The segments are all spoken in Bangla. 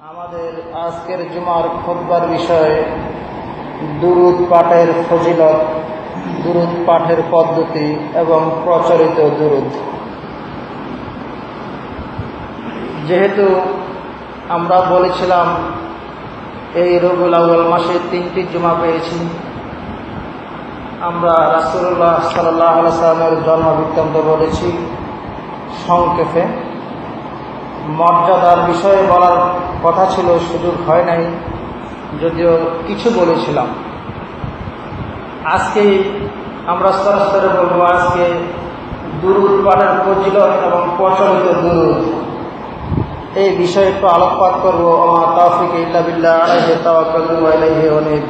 আমাদের আজকের জুমার খুতবার বিষয় দুরূদ পাঠের ফজিলত, দুরূদ পাঠের পদ্ধতি এবং প্রচলিত দুরূদ। যেহেতু আমরা বলেছিলাম এই রবিউল আউয়াল মাসে 3টি জুমা পেয়েছি, আমরা রাসূলুল্লাহ সাল্লাল্লাহু আলাইহি ওয়াসাল্লামের জন্ম বৃত্তান্ত বলেছি, সংক্ষেপে মর্যাদার বিষয়ে বলার কথা ছিল, সুযোগ হয় নাই, যদিও কিছু বলেছিলাম। আজকে আমরা সরাসরি বলবো, আজকে দুরূদ পাঠের ফজিলত এবং প্রচলিত দুরূদ এই বিষয়ে একটু আলোকপাত করবো। আমা তাওফিক ইল্লা বিল্লাহ, আলাইহি তাওয়াক্কালতু ওয়া ইলাইহি উনীব।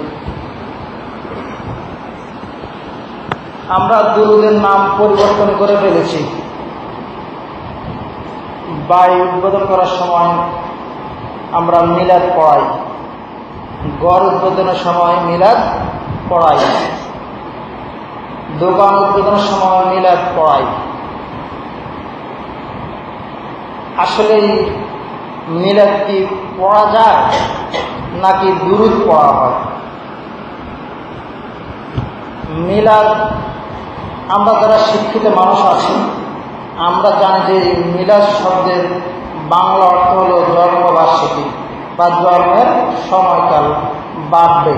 আমরা দুরূদের নাম পরিবর্তন করে ফেলেছি। বাড়ি উদ্বোধন করার সময় আমরা মিলাদ পড়াই, ঘর উদ্বোধনের সময় মিলাদ পড়াই, দোকান উদ্বোধনের সময় মিলাদ পড়াই। আসলে মিলাদ কি পড়া যায় নাকি দুরূদ পড়া হয়? মিলাদ, আমরা যারা শিক্ষিত মানুষ আছি আমরা জানি যে মিলাদ শব্দের বাংলা অর্থ হলো জন্মবার্ষিকী বা জন্মের সময়কাল, বার্থডে।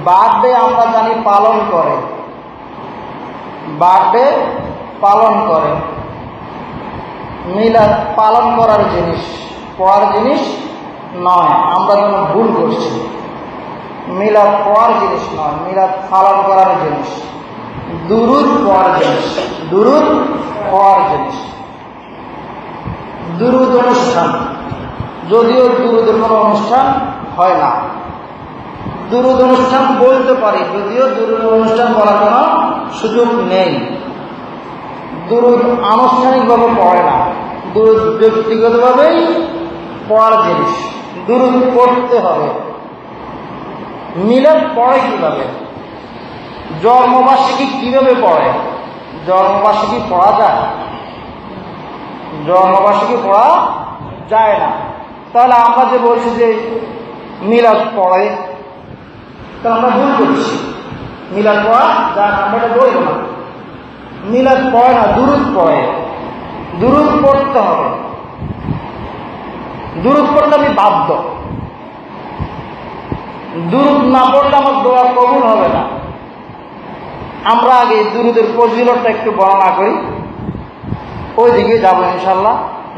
বার্থডে আমরা জানি পালন করে, বার্থডে পালন করে। মিলাদ পালন করার জিনিস, পড়ার জিনিস নয়। আমরা যেন ভুল করছি। মিলাদ পড়ার জিনিস নয়, মিলাদ পালন করার জিনিস। দুরূদ পড়ার জিনিস, দুরূদ পড়ার জিনিস। দুরূদ অনুষ্ঠান, যদিও দুরূদের কোনো অনুষ্ঠান হয় না। দুরূদ অনুষ্ঠান বলতে পারি, যদিও দুরূদ অনুষ্ঠান বলার কোনো সুযোগ নেই। দুরূদ আনুষ্ঠানিকভাবে পড়ে না, দুরূদ ব্যক্তিগতভাবেই পড়ার জিনিস। দুরূদ পড়তে হবে। মিলাদ পড়ে কিভাবে? জন্মবার্ষিকী কিভাবে পড়ে? জন্মবার্ষিকী পড়া যায়? জন্মবার্ষিকী পড়া যায় না। তাহলে আমরা যে বলছি যে মিলাদ পড়ে, তা আমরা ভুল করছি। মিলাদ পড়া যায় না, আমরা এটা বলবো না। মিলাদ পড়ে না, দুরূদ পড়ে। দুরূদ পড়তে হবে। দুরূদ পড়লে আমি বাধ্য। দুরূদ না পড়লে আমার দোয়া কবুল হবে না। আমরা আগে দুরূদের ফজিলতটা একটু বর্ণনা করি, ওই দিকে যাবো ইনশাল্লাহ।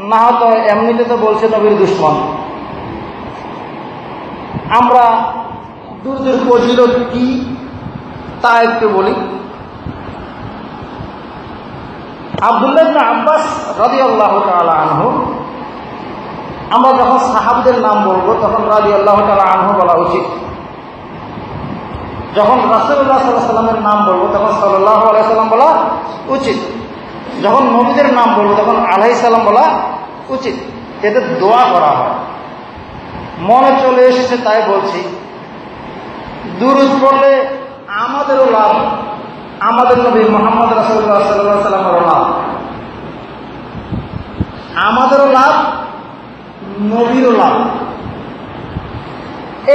না হয়তো এমনিতে তো বলছে নবীর দুশমন। আমরা দুরূদের ফজিলত কি তা একটু বলি। আব্দুল্লাহ ইবনে আব্বাস রাদিয়াল্লাহু তাআলা আনহু, আমরা যখন সাহাবীদের নাম বলবো তখন রাদিয়াল্লাহু তাআলা আনহু বলা উচিত। যখন রাসূলুল্লাহ সাল্লাল্লাহু আলাইহি ওয়াসাল্লামের নাম বলবো তখন সাল্লাল্লাহু আলাইহি ওয়াসাল্লাম বলা উচিত। যখন নবীদের নাম বলবো তখন আলাইহিস সালাম বলা উচিত। এতে দোয়া করা হয়। মনে চলে এসেছে তাই বলছি। দুরূদ পড়লে আমাদেরও লাভ, আমাদের নবী মুহাম্মদ রাসূলুল্লাহ সাল্লাল্লাহু আলাইহি ওয়াসাল্লামেরও লাভ, আমাদেরও লাভ, নবীরও লাভ।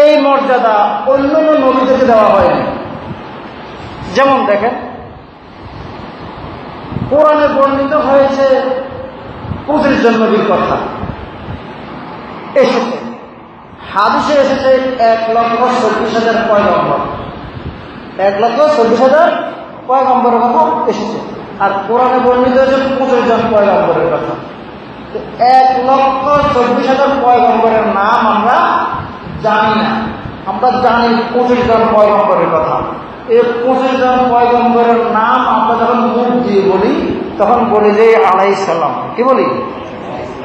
এই মর্যাদা অন্যান্য নবীদেরকে দেওয়া হয়নি। যেমন দেখেন, কোরআনে বর্ণিত হয়েছে 25 জন নবীর কথা এসেছে, হাদিসে এসেছে 1,24,000 পয়গম্বর, 1,24,000 পয়গম্বরের কথা এসেছে। আর কোরআনে বর্ণিত হয়েছে 25 জন পয়গম্বরের কথা। 1,24,000 পয়গম্বরের নাম আমরা জানি না। আমরা জানি 25 জন পয়গম্বরের কথা। এই 25 জন পয়গম্বরের নাম আমরা যখন মুখ দিয়ে বলি তখন বলি যে আলাইহিস সালাম। কি বলি?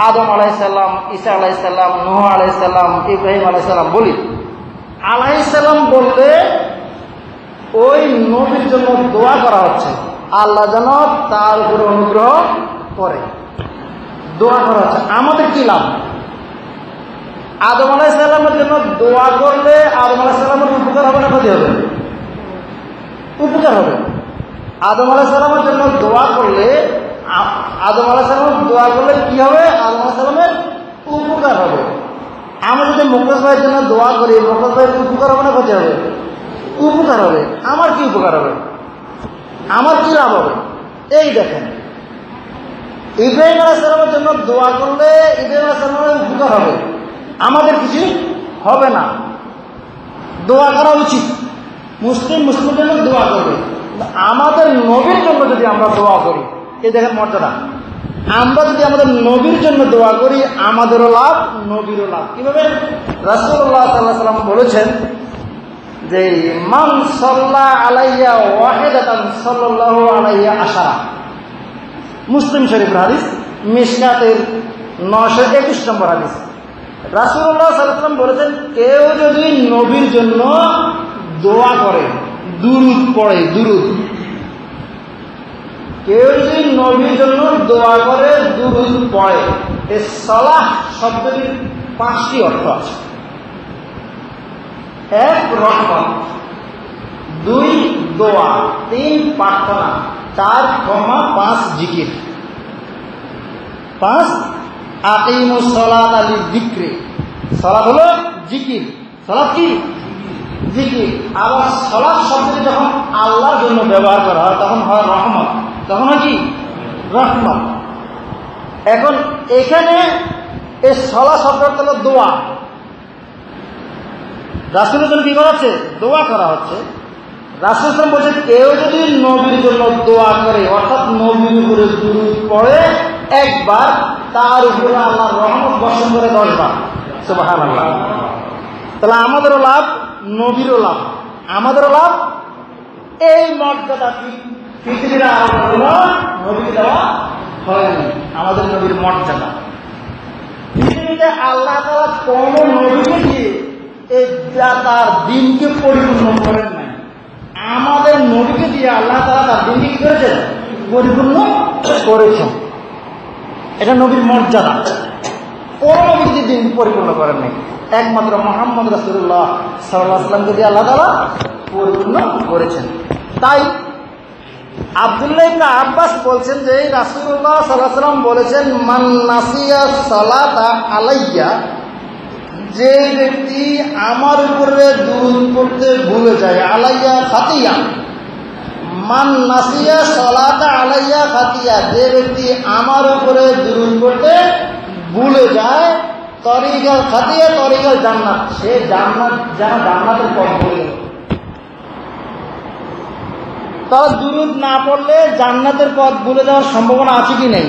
আদম আলাইহিস সালাম, ঈসা আলাইহিস সালাম, নূহ আলাইহিস সালাম, ইব্রাহিম আলাইহিস সালাম বলি। আলাইহিস সালাম বললে ওই নবীর জন্য দোয়া করা হচ্ছে, আল্লাহ যেন তার উপরে অনুগ্রহ করে, দোয়া করা হচ্ছে। আমাদের কি লাভ? আদম আলাইহিস সালামের জন্য দোয়া করলে আদম আলাইহিস সালামের উপকার হবে না ক্ষতি হবে? উপকার হবে। আদম আলাইহিস সালামের জন্য দোয়া করলে, আদম আলাইহিস সালামের দোয়া করলে কি হবে? আদম আলাইহিস সালামের উপকার হবে। যদি মুকেশ ভাইয়ের জন্য দোয়া করি, মুকেশ ভাইয়ের উপকার হবে না ক্ষতি হবে? উপকার হবে। আমার কি উপকার হবে? আমার কি লাভ হবে? এই দেখেন, ইব্রাহিম আলাইহিস সালামের জন্য দোয়া করলে ইব্রাহিম আলাইহিস সালামের উপকার হবে, আমাদের কিছু হবে না। দোয়া করা উচিত, মুসলিমের জন্য দোয়া করবে। আমাদের নবীর জন্য যদি আমরা দোয়া করি, এই দেখেন মর্যাদা, আমরা যদি আমাদের নবীর জন্য দোয়া করি আমাদেরও লাভ, নবীরও লাভ। কিভাবে? রাসূলুল্লাহ সাল্লাল্লাহু আলাইহি ওয়াসাল্লাম বলেছেন যে মান সাল্লা আলাইয়া ওয়াহিদাতান সাল্লাল্লাহু আলাইহি আশারা। মুসলিম শরীফের হাদিস, মিশকাতের 921 নম্বর হাদিস। রাসূলুল্লাহ সাল্লাল্লাহু আলাইহি ওয়াসাল্লাম বলেছেন, কেউ যদি নবীর জন্য দোয়া করে, দুরূদ পড়ে, দুরূদ, কেউ যদি নবীর জন্য দোয়া করে, দুরূদ পড়ে, এই সালাহ শব্দটির 5টি অর্থ আছে। 1 রহমত, 2 দোয়া, 3 প্রার্থনা, 4 ক্ষমা, 5 জিকির, 5 আকিমুস সালাতা লিযিকরি। সালাত হলো জিকির। সালাত কি? জিকির। আবার সালাত শব্দটি যখন আল্লাহর জন্য ব্যবহার করা হয় তখন হয় রহমত, তখন হয় কি? রহমত। এখন এখানে এই সালাত শব্দটা হলো দোয়া। রাসূলের জন্য কি করা হচ্ছে? দোয়া করা হচ্ছে। রাসূল সাল্লাল্লাহু আলাইহি ওয়াসাল্লাম বলেছেন, কেউ যদি নবীর জন্য দোয়া করে, অর্থাৎ নবীর উপরে দুরূদ পড়ে একবার, তার উপরে আল্লাহর রহমত বর্ষণ করে 10 বার। সুবহানাল্লাহ। তাহলে আমাদেরও লাভ, নবীরও লাভ, আমাদেরও লাভ। এই মর্যাদা পৃথিবীর আর কোনো নবীকে দেওয়া হয়নি। আমাদের নবীর মর্যাদা পৃথিবীতে আল্লাহ তাআলা কোন নবীকে দিয়ে তার দিনকে পরিপূর্ণ করেন নাই। আমাদের নবীকে দিয়ে আল্লাহ তাআলা তার দিনকে কি করেছেন? পরিপূর্ণ করেছেন। এটা নবীর মর্যাদা। কোন নবীকে দিয়ে দিন পরিপূর্ণ করেন নাই, একমাত্র মুহাম্মদ রাসূলুল্লাহ সাল্লাল্লাহু আলাইহি ওয়াসাল্লামকে দিয়ে আল্লাহ তাআলা পরিপূর্ণ করেছেন। তাই আব্দুল্লাহ ইবনে আব্বাস বলছেন যে রাসূলুল্লাহ সাল্লাল্লাহু আলাইহি ওয়াসাল্লাম বলেছেন, মান নাসিয়া সালাতা আলাইয়া, যে ব্যক্তি আমার উপরে দুরূদ পড়তে ভুলে যায়, আলাইয়া খাতিয়া, মান নাসিয়া সালাতা আলাইয়া খাতিয়া, যে ব্যক্তি আমার উপরে দুরূদ পড়তে ভুলে যায়, তরিকাল খাতিয়া তরিকাল জান্নাত, সে জান্নাত জান্নাতের পথ ভুলে গেল। তার দুরূদ না পড়লে জান্নাতের পথ ভুলে যাওয়ার সম্ভাবনা আছে কি নেই?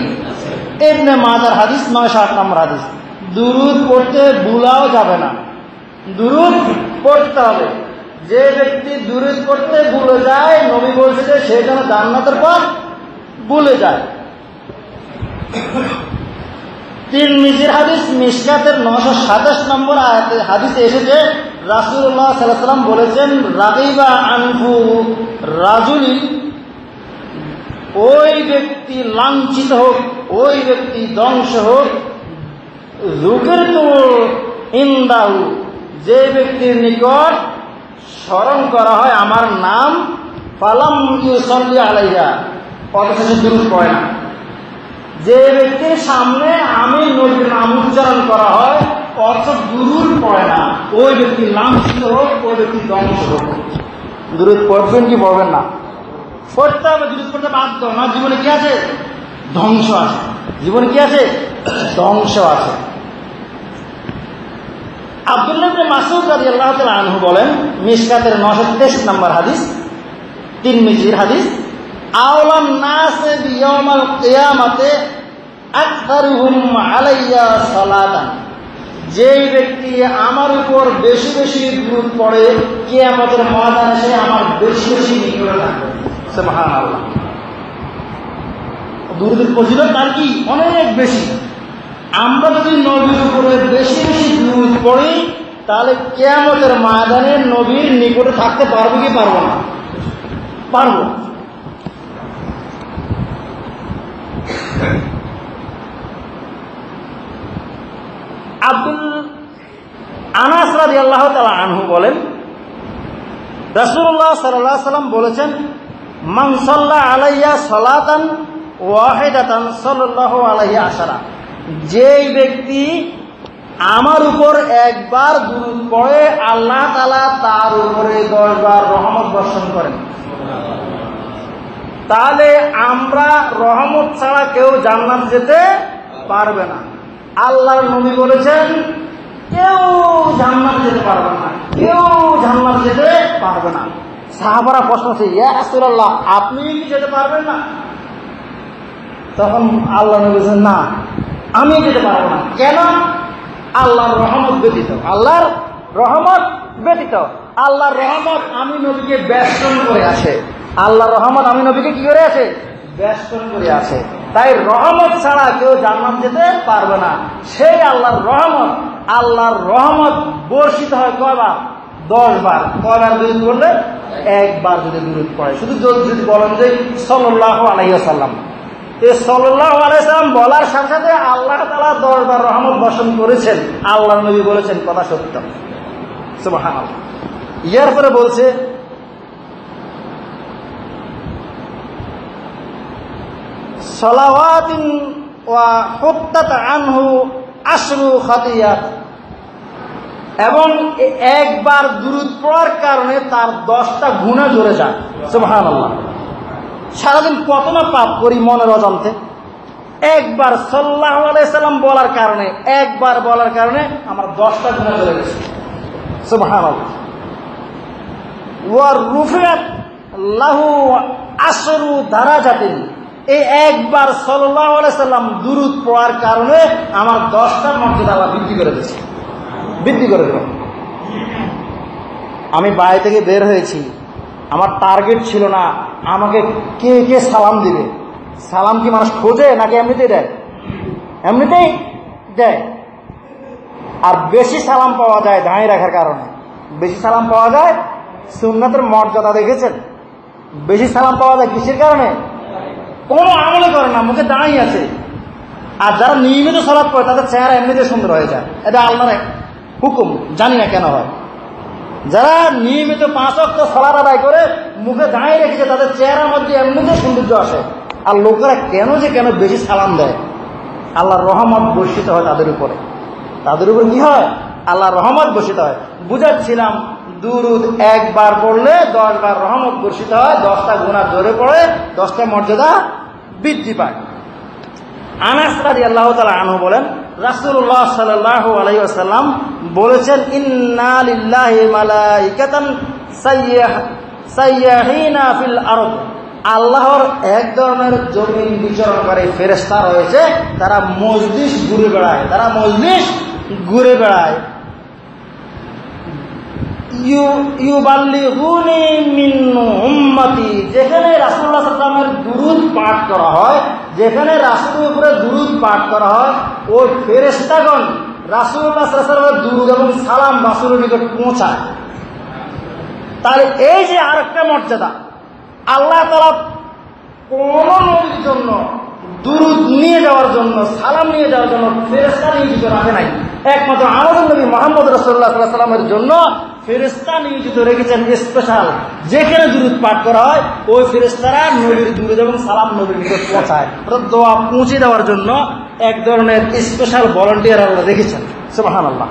ইবনে মাজার হাদিস, 908 নম্বর হাদিস। দুরূদ পড়তে ভুলাও যাবে না, দুরূদ পড়তে হবে। যে ব্যক্তি দুরূদ পড়তে ভুলে যায়, নবী বলছে যে সে যেন জান্নাতের পথ ভুলে যায়। তিরমিজির হাদিস, মিশকাতের 927 নম্বর আয়াতে হাদিসে এসেছে, রাসূলুল্লাহ সাল্লাল্লাহু আলাইহি ওয়াসাল্লাম বলেছেন, রাগিবা আনহু রাজুলি, ওই ব্যক্তি লাঞ্ছিত হোক, ওই ব্যক্তি ধ্বংস হোক, যুকিরতু ইনদাহু, যে ব্যক্তির নিকট স্মরণ করা হয় আমার নাম, ফালাম ইউসাল্লি আলাইহা, অথচ সে দুরূদ পড়ে না। যে ব্যক্তির সামনে আমি নবীর নাম উচ্চারণ করা হয় অথচ দুরূদ পড়ে না, ওই ব্যক্তি লাঞ্ছিত হোক, ওই ব্যক্তি ধ্বংস হোক। দুরূদ পড়বেন কি পড়বেন না? পড়তে হবে, দুরূদ পড়তে বাধ্য না। জীবনে কি আছে? ধ্বংস আছে। জীবনে কি আছে? ধ্বংস আছে। আব্দুল্লাহ ইবনে মাসউদ রাদিয়াল্লাহু তাআলা আনহু বলেন, মিশকাতের 923 নম্বর হাদিস, তিরমিজির হাদিস, আওলান নাস বিয়াউমাল কিয়ামাতে আকতারুহুম আলাইয়া সালাতান, যেই ব্যক্তি আমার উপর বেশি বেশি দুরূদ পড়ে কিয়ামতের ময়দানে সে আমার বেশি বেশি নিকটে থাকবে। সুবহানাল্লাহ। দুরূদের ফজিলত তার কি? অনেক বেশি। আমরা যদি নবীর উপরে বেশি বেশি দুরূদ পড়ি তাহলে কিয়ামতের ময়দানে নবীর নিকটে থাকতে পারবো কি পারবো না? পারবো। আনাস রাদিয়াল্লাহু তাআলা আনহু বলেন, রাসূলুল্লাহ সাল্লাল্লাহু আলাইহি ওয়াসাল্লাম বলেছেন, মান সাল্লা আলাইয়া সালাতান ওয়াহিদাতান সাল্লাল্লাহু আলাইহি আশারা, যেই ব্যক্তি আমার উপর একবার দুরূদ পড়ে আল্লাহ তাআলা তার উপরে 10 বার রহমত বর্ষণ করেন। তাহলে আমরা রহমত ছাড়া কেউ জান্নাত যেতে পারবে না। আল্লাহর নবী বলেছেন কেউ জান্নাত যেতে পারবে না, কেউ জান্নাত যেতে পারবে না। সাহাবারা প্রশ্ন করছে, ইয়া রাসূলুল্লাহ, আপনি কি যেতে পারবেন না? তখন আল্লাহ নবী বলেছেন, না, আমি যেতে পারবো না। কেন? আল্লাহর রহমত ব্যতীত, আল্লাহর রহমত ব্যতীত। আল্লাহর রহমত আমি নবীকে বেষ্টন করে আছে। আল্লাহর রহমত আমি নবীকে কি করে আছে? বেষ্টন করে আছে। তাই রহমত ছাড়া কেউ জান্নাত যেতে পারবে না। সেই আল্লাহর রহমত বর্ষিত হয় কয়বার? 10 বার। কয়বার দুরূদ পড়লে? একবার যদি দুরূদ পড়ে। শুধু যদি বলেন যে সাল্লাল্লাহু আলাইহি ওয়াসাল্লাম, এই সাল্লাল্লাহু আলাইহি ওয়াসাল্লাম বলার সাথে সাথে আল্লাহ তাআলা 10 বার রহমত বর্ষণ করেছেন। আল্লাহর নবী বলেছেন, কথা সত্য। সুবহানাল্লাহ। এর পরে বলছে সালাওয়াতিন ওয়া হুত্তাত আনহু আশরু খাতিয়াত, এবং একবার দুরূদ পড়ার কারণে তার 10টা গুনাহ ঝরে যায়। সুবহানাল্লাহ। সারাদিন কত না পাপ করি মনের অজান্তে, একবার সাল্লাল্লাহু আলাইহি সাল্লাম বলার কারণে, একবার বলার কারণে আমার 10টা গুনাহ ঝরে গেছে। সুবহানাল্লাহ। ওয়া রুফিআত লাহু আশরু দারাজাতিন, এই একবার সাল্লাল্লাহু আলাইহি সাল্লাম দুরূদ পড়ার কারণে আমার 10টা মর্যাদা আল্লাহ বৃদ্ধি করে দিয়েছে, বৃদ্ধি করে দিল। আমি বাড়ি থেকে বের হয়েছি, আমার টার্গেট ছিল না আমাকে কে কে সালাম দিবে। সালাম কি মানুষ খোঁজে নাকি এমনিতেই দেয়? এমনিতেই দেয়। আর বেশি সালাম পাওয়া যায় দাঁড়িয়ে রাখার কারণে। বেশি সালাম পাওয়া যায় সুন্নাতের মর্যাদা, দেখেছেন? বেশি সালাম পাওয়া যায় কিসের কারণে? কোনো আমলে করে না, মুখে দাঁড়িয়ে আছে। আর যারা নিয়মিত সালাত পড়ে তাদের চেহারা এমনিতে সুন্দর হয়ে যায়। এটা আল্লাহর হুকুম, জানি না কেন হয়। যারা নিয়মিত 5 ওয়াক্ত সালাত আদায় করে মুখে দাঁড়িয়ে রেখেছে তাদের চেহারার মধ্যে এমনিতে সৌন্দর্য আসে। আর লোকেরা কেন বেশি সালাম দেয়? আল্লাহর রহমত বর্ষিত হয় তাদের উপরে। তাদের উপর কি হয়? আল্লাহর রহমত বর্ষিত হয়। বুঝাচ্ছিলাম, দুরূদ একবার পড়লে 10 বার রহমত বর্ষিত হয়, 10টা গুনাহ ঝরে পড়ে, 10টা মর্যাদা বৃদ্ধি পায়। আনাস রাদিয়াল্লাহু তাআলা আনহু বলেন, রাসূলুল্লাহ সাল্লাল্লাহু আলাইহি ওয়াসাল্লাম বলেছেন, ইন্না লিল্লাহি মালাইকাতান সাইয়াহিনা ফিল আরদ, আল্লাহর এক ধরনের জমিন বিচরণকারী ফেরেশতা রয়েছে, তারা মজলিস ঘুরে বেড়ায়, তারা মজলিস ঘুরে বেড়ায়। ইউবাল্লিগুনি মিন উম্মতি, যেখানে রাসূলুল্লাহ সাল্লাল্লাহু আলাইহি ওয়াসাল্লামের দুরূদ পাঠ করা হয়, যেখানে রাসূলের উপরে দুরূদ পাঠ করা হয়, ওই ফেরেশতাগণ রাসূলুল্লাহ সাল্লাল্লাহু আলাইহি ওয়াসাল্লামের দুরূদ এবং সালাম রাসূলের নিকট পৌঁছায়। তাহলে এই যে আরেকটা মর্যাদা, আল্লাহ তাআলা কোন নবীর জন্য দুরূদ নিয়ে যাওয়ার জন্য, সালাম নিয়ে যাওয়ার জন্য ফেরেশতা নিয়োজিত রাখে নাই। একমাত্র আমাদের নবী মুহাম্মদ রাসূলুল্লাহ সাল্লাল্লাহু আলাইহি ওয়াসাল্লামের জন্য ফেরেশতা নিয়োজিত রেখেছেন স্পেশাল। যেখানে দুরূদ পাঠ করা হয় ওই ফেরেশতারা নবীর দুরূদ এবং সালাম নবীর নিকট পৌঁছায়। অর্থাৎ দোয়া পৌঁছে দেওয়ার জন্য এক ধরনের স্পেশাল ভলান্টিয়ার আল্লাহ রেখেছেন। সুবহানাল্লাহ।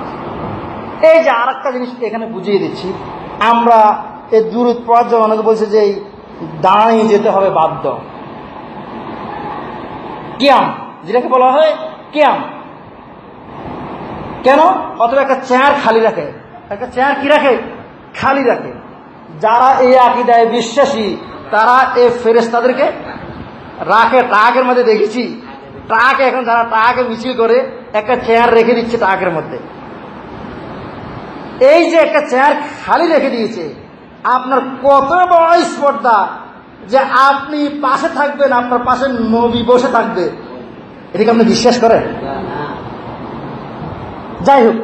এই যে আরেকটা জিনিস এখানে বুঝিয়ে দিচ্ছি, আমরা এই দুরূদ পড়ার জন্য অনেকে বলছে যে দাঁড়িয়ে যেতে হবে বাধ্য। কিয়াম, যেটাকে বলা হয় কিয়াম, কেন? অথবা একটা চেয়ার খালি রাখে, একটা চেয়ার কি রাখে? খালি রাখে। যারা এই আকীদায় বিশ্বাসী তারা এই ফেরেশতাদেরকে রাখে। ট্রাকের মধ্যে দেখেছি, ট্রাকে এখন যারা ট্রাকে মিছিল করে একটা চেয়ার রেখে দিচ্ছে ট্রাকের মধ্যে। এই যে একটা চেয়ার খালি রেখে দিয়েছে, আপনার কত বড় স্পর্ধা যে আপনি পাশে থাকবেন, আপনার পাশে নবী বসে থাকবে। এটাকে আপনি বিশ্বাস করেন? যাই হোক,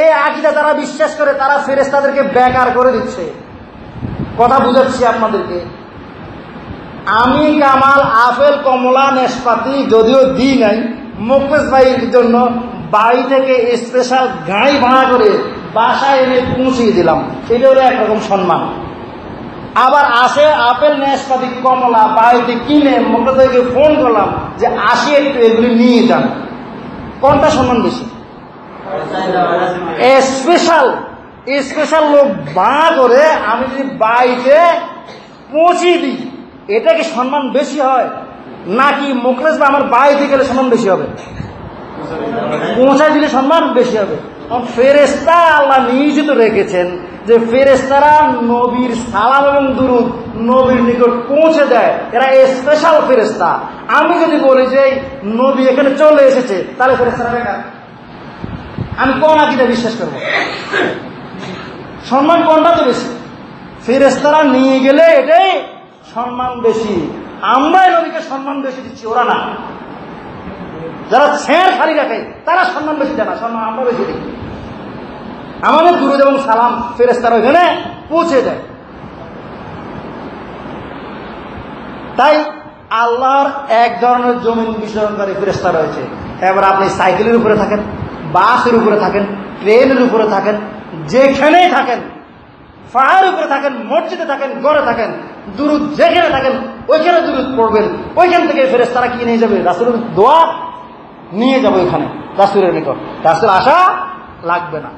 এই আকীদা যারা বিশ্বাস করে তারা ফেরেশতাদেরকে বেকার করে দিচ্ছে। কথা বুঝাচ্ছি আপনাদেরকে। আমি কামাল আপেল কমলা নাশপাতি যদিও দিই নাই, মুকেশ ভাইয়ের জন্য বাড়ি থেকে স্পেশাল গাড়ি ভাড়া করে বাসায় এনে পৌঁছিয়ে দিলাম। এটা হলো একরকম সম্মান। আবার আসে আপেল নাশপাতি কমলা বাড়িতে কিনে মুকেশ ভাইকে ফোন করলাম যে আসি একটু এগুলি নিয়ে যান। কোনটা সম্মান বেশি? স্পেশাল লোক ভাড়া করে আমি যদি বাড়িতে পৌঁছে দিই, এটা কি সম্মান বেশি হয় নাকি মোখলেস বা আমার বাড়িতে গেলে সম্মান বেশি হবে? পৌঁছায় দিলে সম্মান বেশি হবে। কারণ ফেরেশতা আল্লাহ নিয়োজিত রেখেছেন যে ফেরেশতারা নবীর সালাম এবং দুরূদ নবীর নিকট পৌঁছে দেয়, এরা স্পেশাল ফেরেশতা। আমি যদি বলি যে নবী এখানে চলে এসেছে, তাহলে ফেরেশতারা বেকার। আমি কোন আকীদা বিশ্বাস করব? সম্মান কোনটা তো বেশি? ফেরেশতারা নিয়ে গেলে এটাই সম্মান বেশি। আমরাই নবীকে সম্মান বেশি দিচ্ছি, ওরা না। যারা ছেঁড় খালি রাখে তারা সম্মান বেশি দেয় না, সম্মান আমরা বেশি দিই। আমাদের দুরূদ এবং সালাম ফেরেশতারা ওখানে পৌঁছে দেয়। তাই আল্লাহর এক ধরনের জমিন বিচরণকারী ফেরেশতা রয়েছে। এবার আপনি সাইকেলের উপরে থাকেন, বাসের উপরে থাকেন, ট্রেনের উপরে থাকেন, যেখানেই থাকেন, পাহাড়ের উপরে থাকেন, মসজিদে থাকেন, ঘরে থাকেন, দুরূদ যেখানে থাকেন ওইখানে দুরূদ পড়বেন। ওইখান থেকে ফেরেশতারা কি নিয়ে যাবে? রাসূলের দোয়া নিয়ে যাবে ওইখানে রাসূলের নিকট। রাসূল আসা লাগবে না।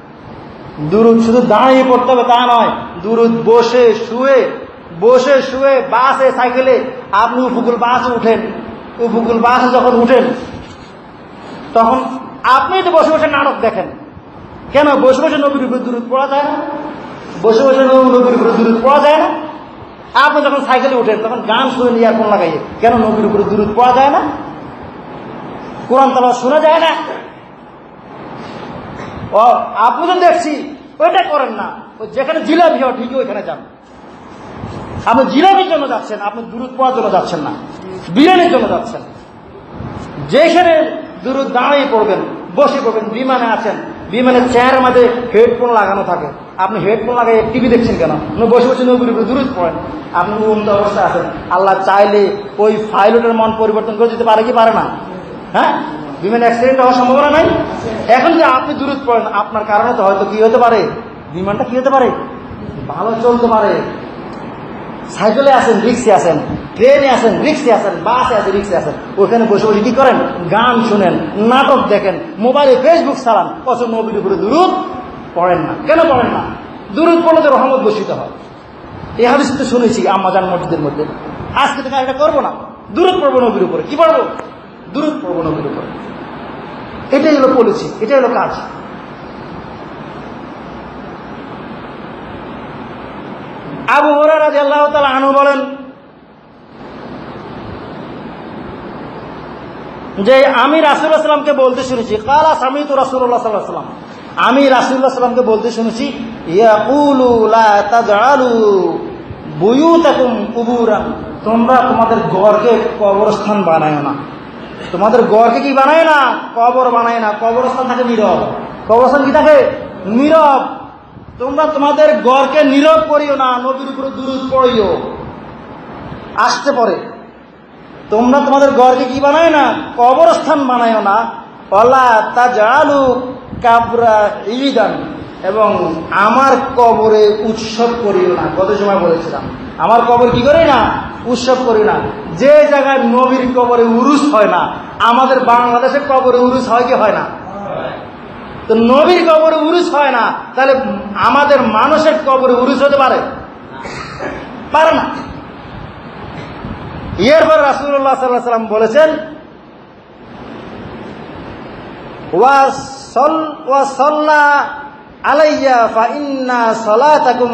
দুরূদ শুধু দাঁড়িয়ে পড়তে হবে তা নয়, দুরূদ বসে শুয়ে বাসে, সাইকেলে, আপনি উপকূল বাসে উঠেন, উপকূল বাসে যখন উঠেন তখন আপনি তো বসে বসে নাটক দেখেন। কেন বসে বসে নবীর উপরে দুরূদ পড়া যায় না? বসে বসে নবীর উপরে দুরূদ পড়া যায় না? আপনি যখন সাইকেলে উঠেন তখন গান শুনে ইয়ারফোন লাগাইয়ে, কেন নবীর উপরে দুরূদ পড়া যায় না? কোরআন তেলাওয়াত শোনা যায় না? ও আপনি তো দেখছি ওইটা করেন না। ওই যেখানে জিলাপি হয় ঠিকই ওইখানে যান। আপনি জিলাপির জন্য যাচ্ছেন, আপনি দুরূদ পড়ার জন্য যাচ্ছেন না, বিরিয়ানির জন্য যাচ্ছেন। যেখানে দুরূদ দাঁড়িয়ে পড়বেন, বসে পড়বেন। বিমানে আছেন, বিমানের চেয়ারের মধ্যে হেডফোন লাগানো থাকে, আপনি হেডফোন লাগাই টিভি দেখছেন কেন? বসে বসে নবীর উপরে দুরূদ পড়েন। আপনি উম্মত অবস্থায় আছেন। আল্লাহ চাইলে ওই পাইলটের মন পরিবর্তন করে দিতে পারে কি পারে না? হ্যাঁ, বিমান অ্যাক্সিডেন্ট হওয়ার সম্ভাবনা নাই। এখন যে আপনি দুরূদ পড়েন, আপনার কারণে তো হয়তো কি হতে পারে? বিমানটা কি হতে পারে? ভালো চলতে পারে। সাইকেলে আছেন, রিক্সে আছেন, ট্রেনে আছেন, রিক্সে আছেন, বাসে আছেন, রিক্সে আছেন, ওখানে বসে বসে কি করেন? গান শুনেন, নাটক দেখেন, মোবাইলে ফেসবুক চালান, অথচ নবীর উপরে দুরূদ পড়েন না। কেন পড়েন না? দুরূদ পড়লে তো রহমত বর্ষিত হয়। এই হাদিস তো শুনেছি আম্মাজান মসজিদের মধ্যে। আজকে থেকে এটা করবো না, দুরূদ পড়বো নবীর উপরে। কি পড়বো? দুরূদ পড়বো নবীর উপরে। এটাই হলো পলিসি, এটাই হলো কাজ। আবু হুরায়রা রাদিয়াল্লাহু তাআলা আনহু বলেন যে আমি রাসূলুল্লাহ সাল্লাল্লাহু আলাইহি ওয়াসাল্লামকে বলতে শুনেছি, ক্বালা সামিতু রাসূলুল্লাহ সাল্লাল্লাহু আলাইহি ওয়াসাল্লাম, আমি রাসূলুল্লাহ সাল্লাল্লাহু আলাইহি ওয়াসাল্লামকে বলতে শুনেছি, ইয়াকুলু লা তাজআলু বুয়ুতাকুম কুবুরান, তোমরা তোমাদের ঘরকে কবরস্থান বানায় না। তোমাদের ঘরকে কি বানায় না? কবর বানায় না। কবরস্থান থাকে নীরব। কবরস্থান কি থাকে? নীরব। তোমরা তোমাদের ঘরকে নীরব করিও না, নবীর উপরে দুরূদ পড়িও। আসতে পরে তোমরা তোমাদের ঘরকে কি বানায় না? কবরস্থান বানায় না। ওয়ালা তাজআলু কাবরা ঈদান, এবং আমার কবরে উৎসব করিও না। কত সময় বলেছিলাম, আমার কবর কি করি না? উৎসব করি না। যে জায়গায় নবীর কবরে উরুস হয় না, আমাদের বাংলাদেশের কবরে উরুস হয় কি হয় না? তো নবীর কবরে উরুস হয় না, তাহলে আমাদের মানুষের কবরে উরুস হতে পারে? পারে না। এরপর রাসূলুল্লাহ সাল্লাল্লাহু আলাইহি ওয়াসাল্লাম বলেছেন, ওয়া সাল্লা আলাইয়া ফা ইন্না সালাতাকুম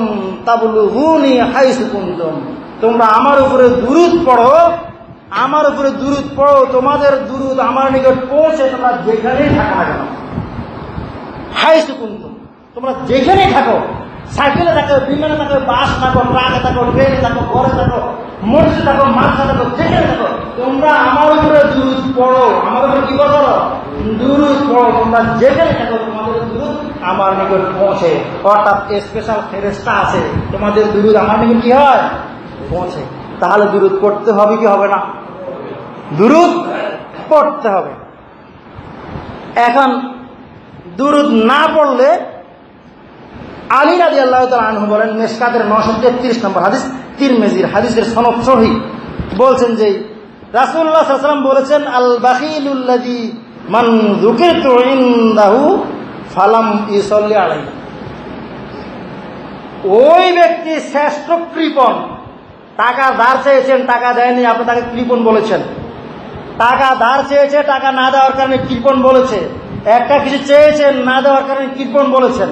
তাবলুগুনি হাইসু কুনতুম, তোমরা আমার উপরে দুরূদ পড়ো, আমার উপরে দুরূদ পড়ো, তোমাদের দুরূদ আমার নিকট পৌঁছে তোমরা যেখানেই থাকো না কেন। হাইসু কুনতুম, তোমরা যেখানেই থাকো, সাইকেলে থাকো, বিমানে থাকো, বাস থাকো, ট্রাকে থাকো, ট্রেনে থাকো, ঘরে থাকো, মসজিদে থাকো, মাঠে থাকো, যেখানে থাকো, তোমরা আমার উপরে দুরূদ পড়ো। আমার উপরে কি করো? দুরূদ পড়ো। তোমরা যেখানে থাকো তোমাদের দুরূদ আমার নিকট পৌঁছে। অর্থাৎ স্পেশাল ফেরেশতা আছে, তোমাদের দুরূদ আমার নিকট কি হয়? পৌঁছে। তাহলে দুরূদ পড়তে হবে কি হবে না? দুরূদ পড়তে হবে। এখন দুরূদ না পড়লে আলী রাদিয়াল্লাহু তাআলা আনহু বলেন, মিশকাতের 933 নম্বর হাদিস, তিরমিজির হাদিসের সনদ সহিহ, বলছেন যে রাসূলুল্লাহ সাল্লাল্লাহু আলাইহি ওয়াসাল্লাম বলেছেন, আল বাখিলুল্লাযী মান যুকিরতু ইনদাহু ফালাম ইউসাল্লি আলাইহি, ওই ব্যক্তি শ্রেষ্ঠ কৃপণ। টাকা ধার চেয়েছেন, টাকা দেয়নি, আপনি তাকে কৃপণ বলেছেন। টাকা ধার চেয়েছে, টাকা না দেওয়ার কারণে কৃপণ বলেছে। একটা কিছু চেয়েছেন, না দেওয়ার কারণে কৃপণ বলেছেন।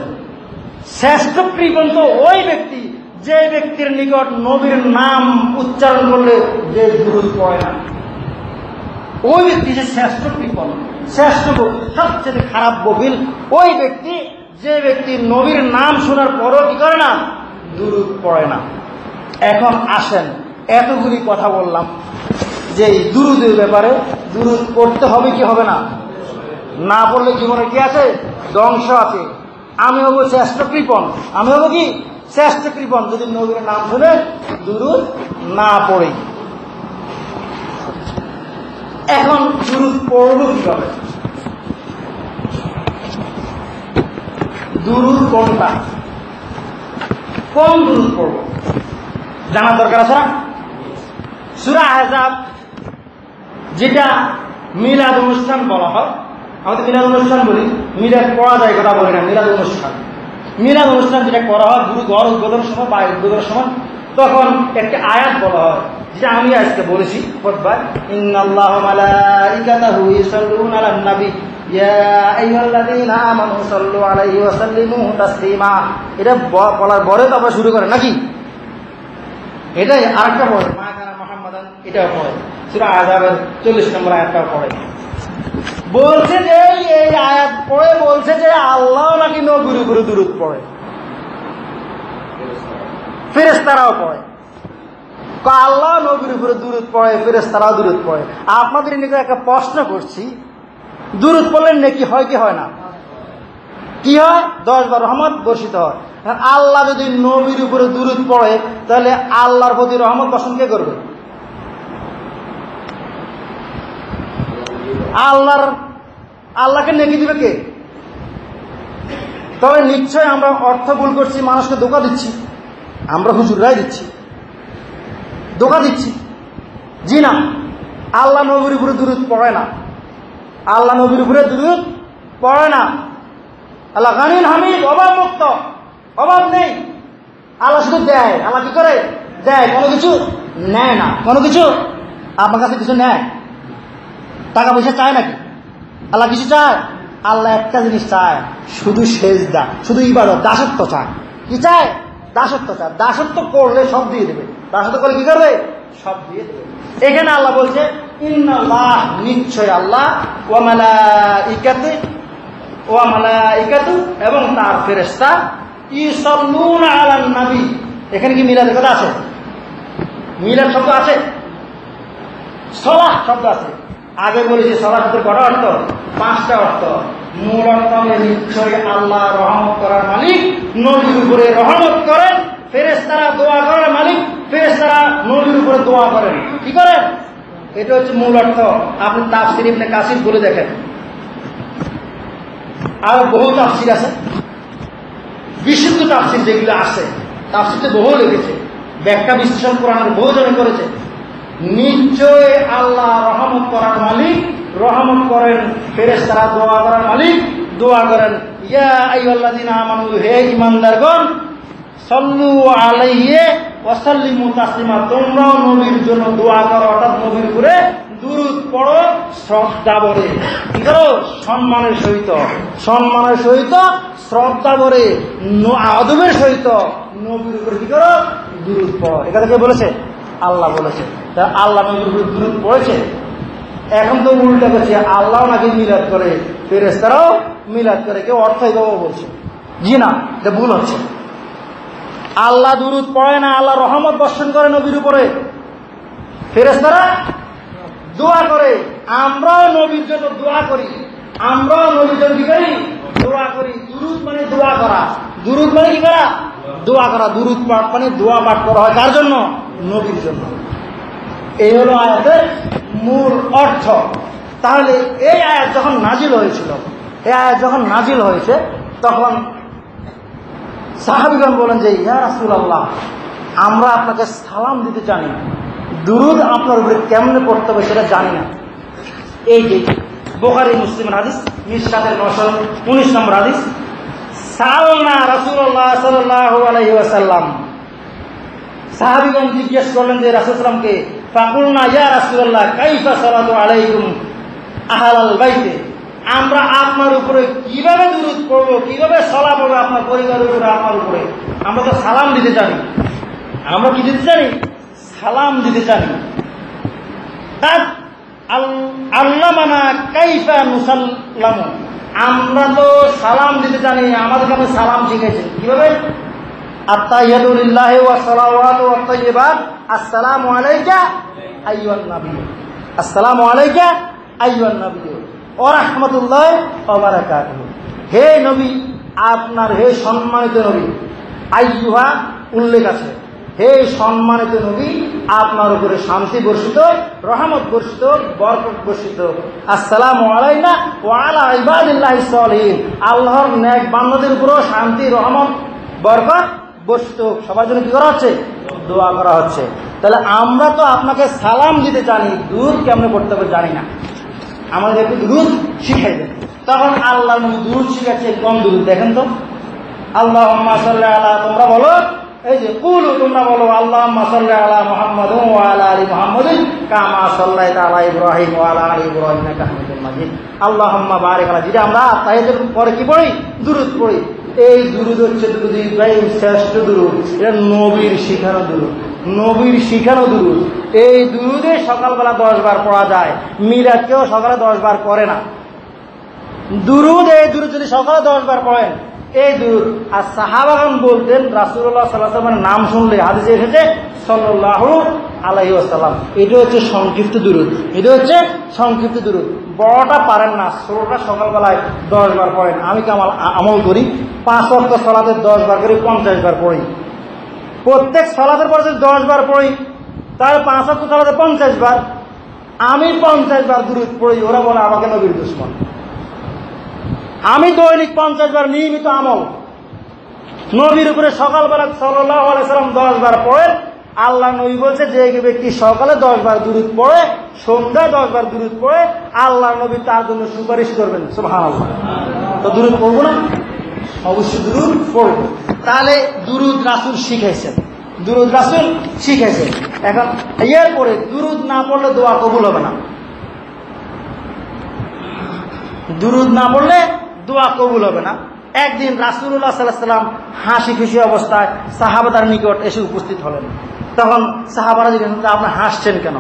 শ্রেষ্ঠ কৃপণ তো ওই ব্যক্তি যে ব্যক্তির নিকট নবীর নাম উচ্চারণ করলে যে দুরূদ পড়ে না, ওই ব্যক্তি যে শ্রেষ্ঠ কৃপণ, শ্রেষ্ঠ বকিল, সবচেয়ে খারাপ বকিল ওই ব্যক্তি যে ব্যক্তি নবীর নাম শোনার পরও কি করে না, দুরূদ পড়ে না। এখন আসেন, এতগুলি কথা বললাম যে এই দুরূদের ব্যাপারে, দুরূদ পড়তে হবে কি হবে না, না পড়লে জীবনে কি আছে, ধ্বংস আছে। আমি হবো শ্রেষ্ঠ কৃপণ, আমি হবো কি শ্রেষ্ঠ কৃপণ যদি নবীর নাম শুনে দুরূদ না পড়ি। এখন দুরূদ পড়ব কিভাবে, দুরূদ কোনটা, কোন দুরূদ পড়ব জানার দরকার আছে না। সূরা আহজাব যেটা মিলাদ অনুষ্ঠান বলা হয়, আমাদের মিলাদ অনুষ্ঠান বলি, মিলাদ পড়া যায় কথা বলি না, মিলাদ অনুষ্ঠান। মিলাদ অনুষ্ঠান যেটা করা হয় গুরু ঘর উদ্বোধনের সময় বা উদ্বোধনের সময়, তখন একটা আয়াত বলা হয় যেটা আমি আজকে বলেছি প্রত্যেকবার, ইন্নাল্লাহা ওয়া মালাইকাতাহু ইউসাল্লুনা আলান নবী ইয়া আইয়ুহাল্লাযীনা আমানু সাল্লু আলাইহি ওয়া সাল্লিমু তাসলিমা। এটা বলার পরে তো আমরা শুরু করেন নাকি, এটাই আরেকটা পড়ে মা কানা মুহাম্মাদান, এটাও পড়ে সূরা আহজাবের 40 নম্বর আয়াতটাও পড়ে। বলছে যে এই আয়াত পড়ে বলছে যে আল্লাহ নাকি নবীর উপরে দুরূদ পড়ে, ফেরেশতারাও পড়ে। আল্লাহ নবীর উপরে দুরূদ পড়ে, ফেরেশতারাও দুরূদ পড়ে। আপনাদের নিকট একটা প্রশ্ন করছি, দুরূদ পড়লে নেকি হয় কি হয় না, কি হয়, 10 বার রহমত বর্ষিত হয়। আল্লাহ যদি নবীর উপরে দুরূদ পড়ে তাহলে আল্লাহর প্রতি রহমত বর্ষণ কে করবে, আল্লাহকে নেকি দিবে কে। তবে নিশ্চয় আমরা অর্থ ভুল করছি, মানুষকে ধোঁকা দিচ্ছি, আমরা হুজুররাই দিচ্ছি, ধোঁকা দিচ্ছি। জি না, আল্লাহ নবীর উপরে দুরূদ পড়ে না, আল্লাহ নবীর উপরে দুরূদ পড়ে না। আল্লাহ গানিন হামিদ, অভাব মুক্ত, অভাব নেই। আল্লাহ শুধু দেয়। আল্লাহ কি করে দেয়, কোনো কিছু নেয় না। কোনো কিছু আপনার কাছে কিছু নেয়, টাকা পয়সা চায় নাকি? আল্লাহ কিছু চায়? আল্লাহ একটা জিনিস চায়, শুধু সেজদা, শুধু ইবাদত, দাসত্ব চায়। কি চায়? দাসত্ব চায়। দাসত্ব করলে সব দিয়ে দেবে। দাসত্ব করলে কি করবে? সব দিয়ে দেবে। এখানে আল্লাহ বলছে ইন্নাল্লাহ, নিশ্চয় আল্লাহ, ওয়া মালাইকাতু, এবং তার ফেরেশতা, ইউসাল্লুনা আলান নবী। এখানে কি মিলাদের কথা আছে? মিলাদ শব্দ আছে, সালাহ শব্দ আছে। আগে বলেছি সালাহ শব্দের কটা অর্থ? 5টা অর্থ। মূল অর্থ হলে নিশ্চয় আল্লাহ রহমত করার মালিক, নবীর উপরে রহমত করেন। ফেরেশতারা দোয়া করার মালিক, ফেরেশতারা নবীর উপরে দোয়া করেন। কি করেন? এটা হচ্ছে মূল অর্থ। আপনি তাফসীর ইবনে কাসির বলে দেখেন, আর বহু তাফসীর আছে, বিশুদ্ধ তাফসীর যেগুলো আছে, তাফসীরতে বহু লিখেছে, ব্যাখ্যা বিশ্লেষণ কোরআনের বহু জনে করেছে। নিশ্চয় আল্লাহ রহমত করার মালিক, রহমত করেন। ফেরেশতারা দোয়া করার মালিক, দোয়া করেন। ইয়া আইয়ুহাল্লাযীনা আমানু, হে ঈমানদারগণ, সাল্লু আলাইহি ওয়া সাল্লিমু তাসলিমা, তোমরাও নবীর জন্য দোয়া করো, অর্থাৎ নবীর উপরে দুরূদ পড়ো শ্রদ্ধা ভরে। কি করো? সম্মানের সহিত, সম্মানের সহিত, শ্রদ্ধা ভরে, আদবের সহিত নবীর উপরে কি করো? দুরূদ পড়ো। এটা কে বলেছে? আল্লাহ বলেছে। তা আল্লাহ নবীর উপরে দুরূদ পড়েছে। এখন তো উল্টা করছে, আল্লাহ নাকি মিলাদ করে, ফেরেশতারাও মিলাদ করে। কেউ অর্থ এভাবে বলছে। জি না, এটা ভুল হচ্ছে। আল্লাহ দুরূদ পড়ে না, আল্লাহ রহমত বর্ষণ করে নবীর উপরে, ফেরেশতারা দোয়া করে। আমরাও নবীর জন্য দোয়া করি, আমরাও নবীর জন্য কি করি? দোয়া করি। দুরূদ মানে দোয়া করা। দুরূদ মানে কি করা? দোয়া করা। দুরূদ পাঠ মানে দোয়া পাঠ করা হয় কার জন্য? নবীর জন্য। এই হলো আয়াতের মূল অর্থ। তাহলে এই আয়াত যখন নাজিল হয়েছিল, এই আয়াত যখন নাজিল হয়েছে, তখন সাহাবীগণ বলেন যে ইয়া রাসূলুল্লাহ, আমরা আপনাকে সালাম দিতে জানি না, দুরূদ আপনার উপরে কেমনে পড়তে হবে সেটা জানি না। এই যে বুখারী মুসলিমের হাদিস, মিশকাতের 919 নম্বর হাদিস। সালনা রাসূলুল্লাহ সাল্লাল্লাহু আলাইহি ওয়াসাল্লাম, সাহাবীগণ জিজ্ঞেস করলেন যে রাসূল সাল্লাল্লাহু আলাইহি ওয়াসাল্লামকে, ফাকুলনা ইয়া রাসূলুল্লাহ কাইফা সালাতু আলাইকুম আহলাল বাইতে, আমরা আপনার উপরে কিভাবে দুরূদ পড়ব, কিভাবে সালাম হবে আপনার পরিবারের উপরে, আপনার উপরে? আমরা তো সালাম দিতে জানি। আমরা কি দিতে জানি? সালাম দিতে জানি। আল্লামানা কাইফা নুসাল্লামু, আমরা তো সালাম দিতে জানি, আমাদেরকে আপনি সালাম শিখেছেন কিভাবে? আত্তাহিয়াতু লিল্লাহি ওয়া সালাওয়াতু ওয়াত তাইয়্যিবাত, আসসালামু আলাইকা আইয়ুহান নবী, আসসালামু আলাইকা আইয়ুহান নবী ওয়া রাহমাতুল্লাহি ওয়া বারাকাতুহু। হে নবী, আপনার, হে সম্মানিত নবী, আইয়ুহা উল্লেখ আছে, হে সম্মানিত নবী, আপনার উপরে শান্তি বর্ষিত, রহমত বর্ষিত, বরকত বর্ষিত। আসসালামু আলাইনা ওয়া আলা ইবাদিল্লাহিস সালিহিন, আল্লাহর নেক বান্দাদের উপরেও শান্তি, রহমত, বরকত বর্ষিত। সবার জন্য কি করা হচ্ছে? দোয়া করা হচ্ছে। তাহলে আমরা তো আপনাকে সালাম দিতে জানি, দুরূদ কেমনে পড়তে হবে জানি না, আমাদের একটু দুরূদ শিখাই দেন। তখন আল্লাহর নবী দুরূদ শিখাচ্ছে, কম দুরূদ দেখেন তো। আল্লাহুম্মা সাল্লি আলা, তোমরা বলো, এই যে কুলু, তোমরা বলো, আল্লাহুম্মা সাল্লি আলা মুহাম্মাদিন ওয়া আলা আলি মুহাম্মাদিন কামা সাল্লাইতা আলা ইব্রাহিম ওয়া আলা আলি ইব্রাহিম ইন্নাকা হামিদুম মাজিদ। আল্লাহুম্মা বারিক আলা, যেটা আমরা তাহিয়াতের পরে কি পড়ি? দুরূদ পড়ি। এই দুরূদ হচ্ছে দুরূদ ইব্রাহিম, শ্রেষ্ঠ দুরূদ, এটা নবীর শিখানো দুরূদ, নবীর শিখানো দুরূদ। এই দুরূদে সকালবেলা 10 বার পড়া যায়, মিলাদ কেউ সকালে 10 বার পড়ে না। দুরূদ, এই দুরূদ যদি সকালে 10 বার পড়েন, এই দুরূদ। আর সাহাবাগণ বলতেন, রাসূলুল্লাহ সাল্লাল্লাহু আলাইহি ওয়াসাল্লামের নাম শুনলে হাদিসে এসেছে সাল্লাল্লাহু আলাইহি ওয়াসাল্লাম। এটা হচ্ছে সংক্ষিপ্ত দুরূদ, এটা হচ্ছে সংক্ষিপ্ত দুরূদ। বড়টা পারেন না, ছোটটা সকালবেলায় 10 বার পড়েন। আমি কি আমল করি, 5 ওয়াক্ত সালাতে 10 বার করি, 50 বার পড়ি। প্রত্যেক সালাতের পরে যদি 10 বার পড়ি, তাহলে 5 ওয়াক্ত সালাতে 50 বার। আমি 50 বার দুরূদ পড়ি, ওরা বলে আমাকে নবীর দুশমন। আমি দৈনিক 50 বার নিয়মিত আমল, নবীর উপরে সকালবেলা সাল্লাল্লাহু আলাইহি ওয়াসাল্লাম 10 বার পড়েন। আল্লাহ নবী বলছে, যে ব্যক্তি সকালে 10 বার দুরূদ পড়ে, সন্ধ্যায় 10 বার দুরূদ পড়ে, আল্লাহ নবী তার জন্য সুপারিশ করবেন। সুবহানাল্লাহ। তো দুরূদ পড়বো না? অবশ্যই দুরূদ পড়বো। তাহলে দুরূদ রাসূল শিখাইছেন, দুরূদ রাসূল শিখাইছেন। এখন এর পরে দুরূদ না পড়লে দোয়া কবুল হবে না। দুরূদ না পড়লে দোয়া কবুল হবে না। একদিন রাসূলুল্লাহ সাল্লাল্লাহু আলাইহি ওয়াসাল্লাম হাসি খুশি অবস্থায় সাহাবাদের নিকট এসে উপস্থিত হলেন। তখন সাহাবারা জিজ্ঞেস করলেন, আপনি হাসছেন কেন?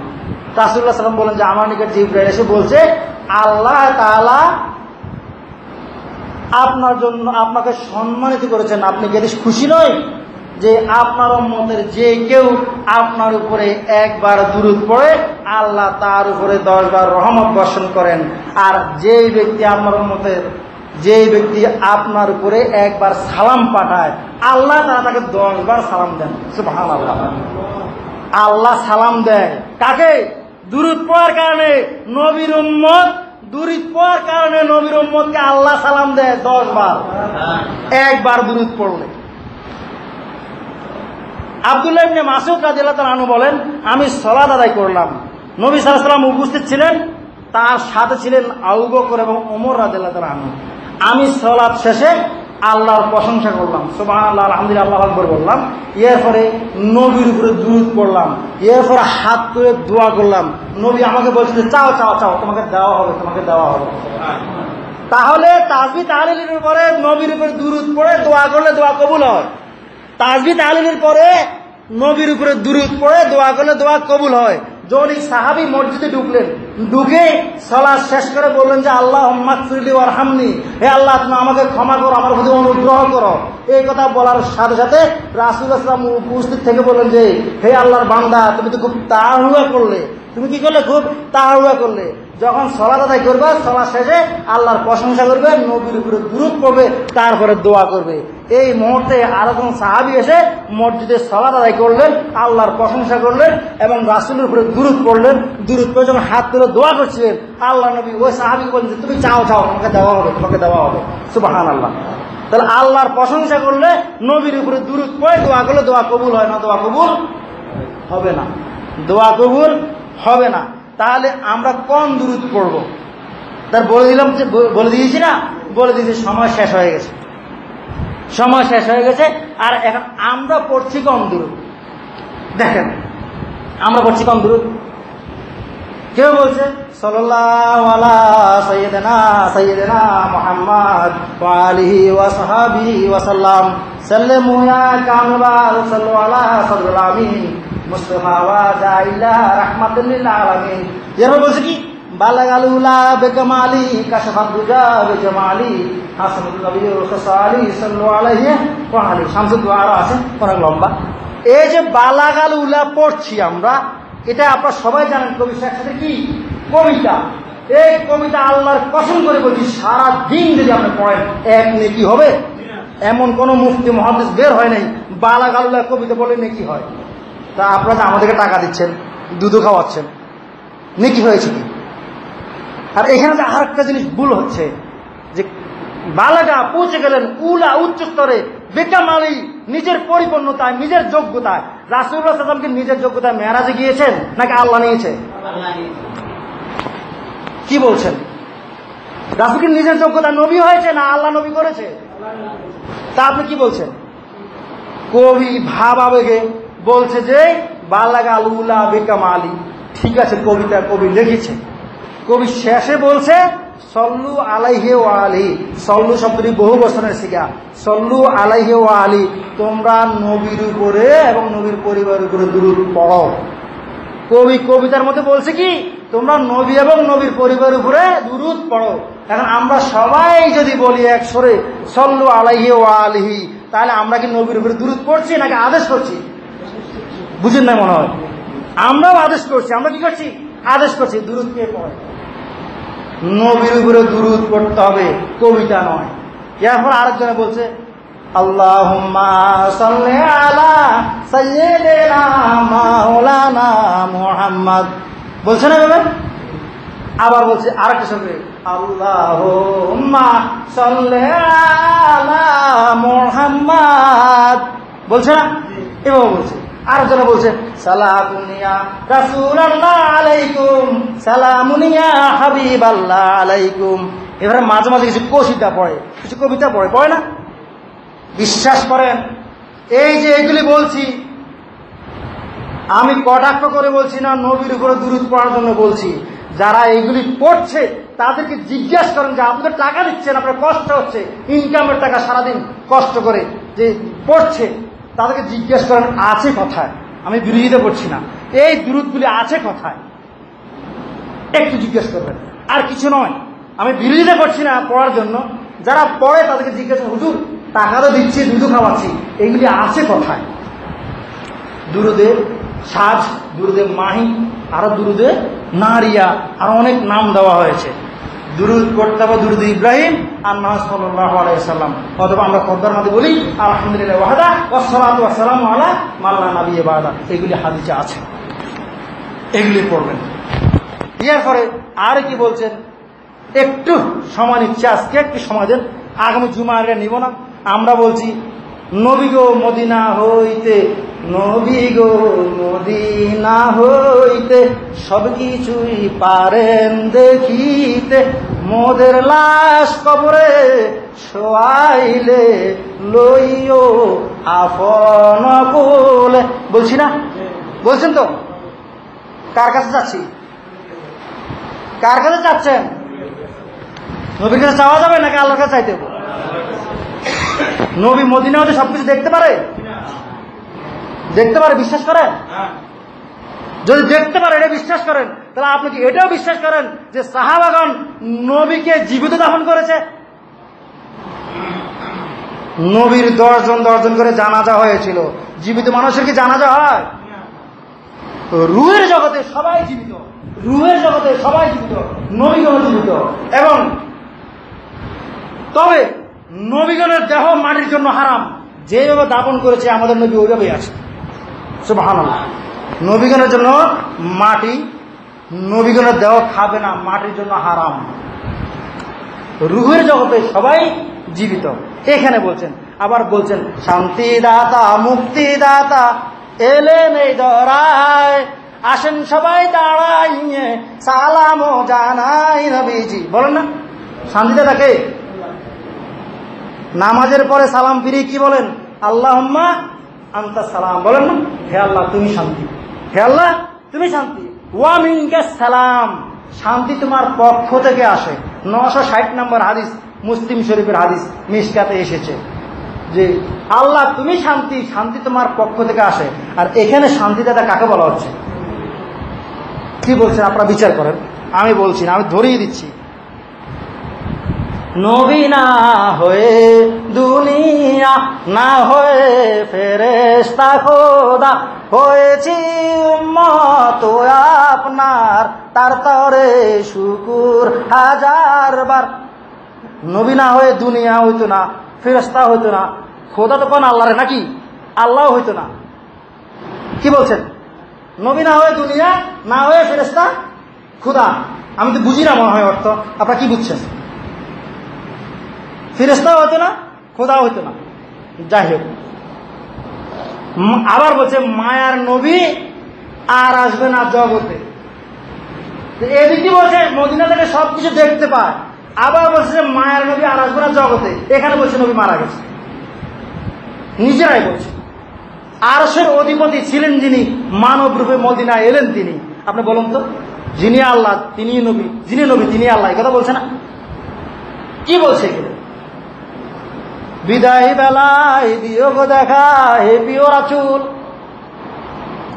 রাসূলুল্লাহ সাল্লাল্লাহু আলাইহি ওয়াসাল্লাম বলেন যে, আমার নিকট জিবরাইল এসে বলছে, আল্লাহ তাআলা আপনার জন্য, আপনাকে সম্মানিত করেছেন, আপনি কি এতে খুশি নয় যে আপনার উম্মতের যে কেউ আপনার উপরে 1 বার দুরূদ পড়ে, আল্লাহ তার উপরে 10 বার রহমত বর্ষণ করেন। আর যে ব্যক্তি আপনার উম্মতের, যে ব্যক্তি আপনার উপরে 1 বার সালাম পাঠায়, আল্লাহ তারা তাকে 10 বার সালাম দেন। সুবহানাল্লাহ। আল্লাহ সালাম দেয় কাকে? দুরূদ পড়ার কারণে নবীর উম্মত, দুরূদ পড়ার কারণে নবীর উম্মতকে আল্লাহ সালাম দেয় 10 বার, 1 বার দুরূদ পড়লে। আব্দুল্লাহ ইবনে মাসউদ রাদিয়াল্লাহু তাআলা আনহু বলেন, আমি সালাত আদায় করলাম, নবী সাল্লাল্লাহু আলাইহি ওয়াসাল্লাম উপস্থিত ছিলেন, তার সাথে ছিলেন আবু বকর এবং ওমর রাদিয়াল্লাহু তাআলা আনহু। আমি সালাত শেষে আল্লাহর প্রশংসা করলাম, সুবহানাল্লাহ, আলহামদুলিল্লাহ, আল্লাহু আকবার বললাম। এরপরে নবীর উপরে দুরূদ পড়লাম, এরপরে হাত তুলে দোয়া করলাম। নবী আমাকে বলছে, চাও চাও চাও, তোমাকে দেওয়া হবে, তোমাকে দেওয়া হবে। তাহলে তাসবিহ তাহলিলের পরে নবীর উপরে দুরূদ পড়ে দোয়া করলে দোয়া কবুল হয়। তাসবিহ তাহলিলের পরে নবীর উপরে দুরূদ পড়ে দোয়া করলে দোয়া কবুল হয়। যখন এই সাহাবী মসজিদে ঢুকলেন, ঢুকে সালাত শেষ করে বললেন যে, আল্লাহুম্মা গফিরলি ওয়ারহামনি, হে আল্লাহ তুমি আমাকে ক্ষমা করো, আমার প্রতি অনুগ্রহ করো। এই কথা বলার সাথে সাথে রাসূলুল্লাহ সাল্লাল্লাহু আলাইহি ওয়াসাল্লাম উপস্থিত থেকে বললেন যে, হে আল্লাহর বান্দা, তুমি তো খুব তাড়াহুড়া করলে, তুমি কি করলে? খুব তাড়াহুড়া করলে। যখন সালাত আদায় করবে, সালাত শেষে আল্লাহর প্রশংসা করবে, নবীর উপরে দুরূদ পড়বে, তারপরে দোয়া করবে। এই মুহূর্তে আরেকজন সাহাবী এসে মসজিদে সালাত আদায় করলেন, আল্লাহর প্রশংসা করলেন এবং রাসূলের উপরে দুরূদ পড়লেন। দুরূদ পড়ে যখন হাত তুলে দোয়া করছিলেন, আল্লাহ নবী ওই সাহাবীকে বললেন, তুমি চাও চাও, তোমাকে দেওয়া হবে, তোমাকে দেওয়া হবে। সুবহানাল্লাহ। তাহলে আল্লাহর প্রশংসা করলে, নবীর উপরে দুরূদ পড়ে দোয়া করলে দোয়া কবুল হয় না, দোয়া কবুল হবে না, দোয়া কবুল হবে না। তাহলে আমরা কোন দুরূদ পড়ব? তার বলে দিয়েছি না, বলে দিয়েছি সময় শেষ হয়ে গেছে, সময় শেষ হয়ে গেছে। আর এখন আমরা পড়ছি কম দূরত। দেখেন আমরা পড়ছি কম দূরত। কেউ বলছে সাল্লাল্লাহু আলা সাইয়্যিদিনা মুহাম্মদ ওয়া আলিহি ওয়া সাহবিহি ওয়া সাল্লাম সাল্লামু ইয়া কামবাল সাল্লু আলা সাল্লাল আমিন মুস্তাফা ওয়া জাইলা রাহমাতুল লিল আলামিন। এরা বলছে কি বালাগাল উলা বেকামালি কাশফাত দুজা বেজামালি হাসানুল নবী ওয়াসালি সাল্লু আলাইহি ওয়া আলিহি শামসুদ দুআরা আছে অনেক লম্বা। এই যে বালাগাল উলা পড়ছি আমরা, এটা আপনারা সবাই জানেন কবির সাথে কি কবিতা। এই কবিতা আল্লাহর কসম করে বলছি সারা দিন যদি আপনি পড়েন এক নেকি হবে। এমন কোন মুফতি মুহাদ্দিস বের হয় নাই বালাগাল উলা কবিতা বলে নেকি হয়। তা আপনারা আমাদেরকে টাকা দিচ্ছেন, দুধও খাওয়াচ্ছেন, নেকি হয়েছে কি? আর এখানে যে আর একটা জিনিস ভুল হচ্ছে যে বালাগা পৌঁছে গেলেন উলা উচ্চ স্তরে বেকামালি নিজের পরিপূর্ণতায় নিজের যোগ্যতায়। রাসূলুল্লাহ সাল্লাল্লাহু আলাইহি ওয়াসাল্লাম কি নিজের যোগ্যতায় মেরাজে গিয়েছেন নাকি আল্লাহ নিয়েছে? কি বলছেন? রাসূল কি নিজের যোগ্যতা নবী হয়েছে না আল্লাহ নবী করেছে? তা আপনি কি বলছেন? কবি ভাব আবেগে বলছে যে বালাগা উলা বেকামালি। ঠিক আছে, কবিতা কবি লিখেছে, কবি শেষে বলছে সল্লু আলাইহি ওয়া আলিহি। সল্লু শব্দটি বহু বচনের শিখা। সল্লু আলাইহি ওয়া আলিহি, তোমরা নবীর উপরে এবং নবীর পরিবারের উপরে দুরূদ পড়ো। কবি কবিতার মধ্যে বলছে কি তোমরা নবী এবং নবীর পরিবারের উপরে দুরূদ পড়ো। এখন আমরা সবাই যদি বলি এক সুরে সল্লু আলাইহি ওয়া আলিহি, তাহলে আমরা কি নবীর উপরে দুরূদ পড়ছি নাকি আদেশ করছি? বুঝেন না মনে হয়? আমরাও আদেশ করছি। আমরা কি করছি? আদেশ করছি। দুরূদ কে পড়ে? নবীর উপরে দুরূদ পড়তে হবে, কবিতা নয়। এরপর আরেকজনে বলছে আল্লাহুম্মা সাল্লি আলা সাইয়্যিদিনা মাওলানা মুহাম্মদ, বলছে না এভাবে? আবার বলছে আরেকটা সঙ্গে আল্লাহুম্মা সাল্লি আলা মুহাম্মদ, বলছে না? এভাবে বলছে। আরেকজনে বলছে সালামুনিয়া রাসূলুল্লাহ আলাইকুম সালামুনিয়া হাবিবাল্লাহ আলাইকুম। এবারে মাঝে মাঝে কিছু কবিতা পড়ে, কিছু কবিতা পড়ে না? বিশ্বাস করেন এই যে এগুলি বলছি আমি কটাক্ষ করে বলছি না, নবীর উপরে দুরূদ পড়ার জন্য বলছি। যারা এইগুলি পড়ছে তাদেরকে জিজ্ঞাসা করেন যে আপনাদের টাকা দিচ্ছেন, আপনার কষ্ট হচ্ছে, ইনকামের টাকা সারাদিন কষ্ট করে যে পড়ছে, তাদেরকে জিজ্ঞেস করেন আছে কোথায়। আমি বিরোধিতা করছি না, এই দুরূদগুলি আছে কোথায় একটু জিজ্ঞেস করবেন, আর কিছু নয়। আমি বিরোধিতা করছি না পড়ার জন্য। যারা পড়ে তাদেরকে জিজ্ঞেস করেন হুজুর টাকা তো দিচ্ছি, দুধও খাওয়াচ্ছি, এইগুলি আছে কোথায়? দুরূদে সাজ, দুরূদে মাহি, আরো দুরূদে নারিয়া, আর অনেক নাম দেওয়া হয়েছে। দুরূদ পড়তে হবে দুরূদ ইব্রাহিম আর নবী সাল্লাল্লাহু আলাইহি ওয়াসাল্লাম, অথবা আমরা কদ্দার মাঝে বলি আলহামদুলিল্লাহ ওয়াহদা ওয়াসসালাতু ওয়াসসালামু আলা মান লা নাবিয়্যা বা'দা। এগুলি হাদিসে আছে, এগুলি পড়বেন। এরপরে আর কি বলছেন? একটু সময় নিচ্ছে, আজকে একটু সময় দেন, আগামী জুমারে নিব না। আমরা বলছি নবী গো মদিনা হইতে, নবী গো মদিনা হইতে সব কিছুই পারেন দেখিতে, মোদের লাশ কবরে শোয়াইলে লইও আপন কোলে। বলছি না? বলছেন তো? কার কাছে যাচ্ছি? কার কাছে যাচ্ছেন? নবীর কাছে চাওয়া যাবে নাকি আল্লাহর কাছে চাইতে হবে? নবী মদিনা হতে সবকিছু দেখতে পারে? দেখতে পারে? বিশ্বাস করেন? যদি দেখতে পারে, এটা বিশ্বাস করেন, তাহলে আপনি কি এটাও বিশ্বাস করেন যে সাহাবাগণ নবীকে জীবিত দাফন করেছে? নবীর 10 জন করে জানাজা হয়েছিল। জীবিত মানুষের কি জানাজা হয়? রূহের জগতে সবাই জীবিত, রূহের জগতে সবাই জীবিত, নবীগণ জীবিত। এবং তবে নবীগণের দেহ মাটির জন্য হারাম। যেভাবে দাফন করেছে আমাদের নবী ওইভাবেই আছে। সুবহানাল্লাহ। নবীগণের জন্য মাটি, নবীগণের দেহ খাবে না, মাটির জন্য হারাম। রূহের জগতে সবাই জীবিত। এখানে বলছেন, আবার বলছেন শান্তিদাতা মুক্তিদাতা এলেন এই ধরায়, আসেন সবাই দাঁড়াইয়ে সালাম জানাই নবীজি। বলেন না শান্তিতে থাকে। নামাজের পরে সালাম ফিরিয়ে কি বলেন? আল্লাহুম্মা আনতা সালাম। বলেন না, হে আল্লাহ তুমি শান্তি, হে আল্লাহ তুমি শান্তি। ওয়া মিনকাস সালাম, শান্তি তোমার পক্ষ থেকে আসে। 960 নম্বর হাদিস, মুসলিম শরীফের হাদিস, মিশকাতে এসেছে যে আল্লাহ তুমি শান্তি, শান্তি তোমার পক্ষ থেকে আসে। আর এখানে শান্তিদাতা কাকে বলা হচ্ছে? কি বলছেন আপনারা বিচার করেন, আমি বলছি না, আমি ধরিয়ে দিচ্ছি। নবী না হয়ে দুনিয়া না হয়ে ফেরেশতা খোদা হয়েছি উম্মত আপনার, তার তরে শুকুর হাজারবার। নবী না হয়ে দুনিয়া হইতো না, ফেরেশতা হইতো না, খোদা তো কোন আল্লাহরে নাকি? আল্লাহ হইতো না। কি বলছেন? নবী না হয়ে দুনিয়া, না হয়ে ফেরেশতা, খোদা। আমি তো বুঝি না মনে হয় অর্থ, আপনারা কি বুঝছেন? ফেরেশতা হইতো না, খোদা হইতো না। যাই হোক, আবার বলছে মায়ার নবী আর আসবে না জগতে। এদিকে বলছে মদিনা থেকে সবকিছু দেখতে পায়, আবার বলছে মায়ার নবী আর আসবে না জগতে। এখানে বলছে নবী মারা গেছে, নিজেরাই বলছে। আরশের অধিপতি ছিলেন যিনি, মানব রূপে মদিনা এলেন তিনি। আপনি বলুন তো, যিনি আল্লাহ তিনি নবী, যিনি নবী তিনি আল্লাহ, এই কথা বলছে না? কি বলছে এখানে? বিদায় বেলায় বিয়োগ দেখা হে প্রিয় রাসূল।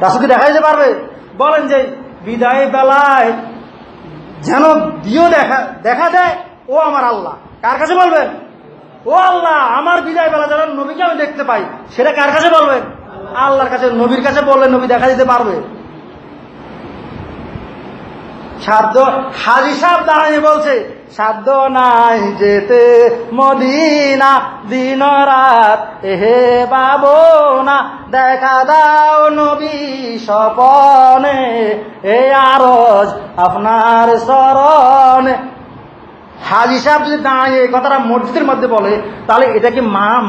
রাসূলকে দেখা যেতে পারবে? বলেন যে বিদায় বেলায় যেন দিও দেখা দেয় ও আমার আল্লাহ। কার কাছে বলবেন? ও আল্লাহ আমার বিদায় বেলা যেন নবীকে আমি দেখতে পাই। সেটা কার কাছে বলবেন? আল্লাহর কাছে। নবীর কাছে বললে নবী দেখা দিতে পারবে? সাধ্য, হাজী সাহেব দাঁড়িয়ে বলছে সাধ্য নাই যেতে মদিনা, দিন রাত হে বাবনা, দেখা দাও নবী স্বপনে, এ আরজ আপনার শরণে। হাজী সাহেব যদি দাঁড়িয়ে এই কথাটা মসজিদের মধ্যে বলে, তাহলে এটা কি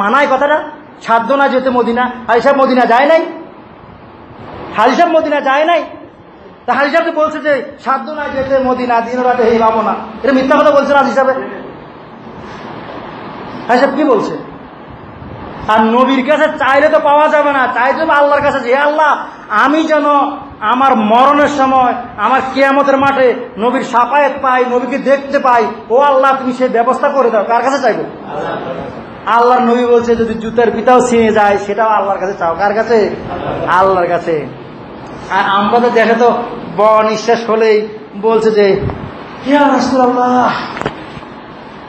মানায় কথাটা? সাধ্য না যেতে মদিনা। হাজী সাহেব মদিনা যায় নাই, হাজী সাহেব মদিনা যায় নাই। তা হাজী সাহেব বলছে যে সাধ্য না যেতে মদিনা, দিন রাতে হে বাবনা। এটা মিথ্যা কথা বলছে হাজী সাহেব। হাজী সাহেব কি বলছে? আর নবীর কাছে চাইলে তো পাওয়া যাবে না, চাইতে হবে আল্লাহর কাছে। যে আল্লাহ আমি যেন আমার মরণের সময়, আমার কিয়ামতের মাঠে নবীর শাফায়াত পাই, নবীকে দেখতে পাই। ও আল্লাহ তুমি সেই ব্যবস্থা করে দাও। কার কাছে চাইবো? আল্লাহর নবী বলছে যদি জুতার পিতাও ছিঁড়ে যায় সেটাও আল্লাহর কাছে চাও। কার কাছে? আল্লাহর কাছে। আর আমরা তো দেখে তো বড় নিঃশ্বাস হলেই বলছে যে ইয়া রাসূলুল্লাহ,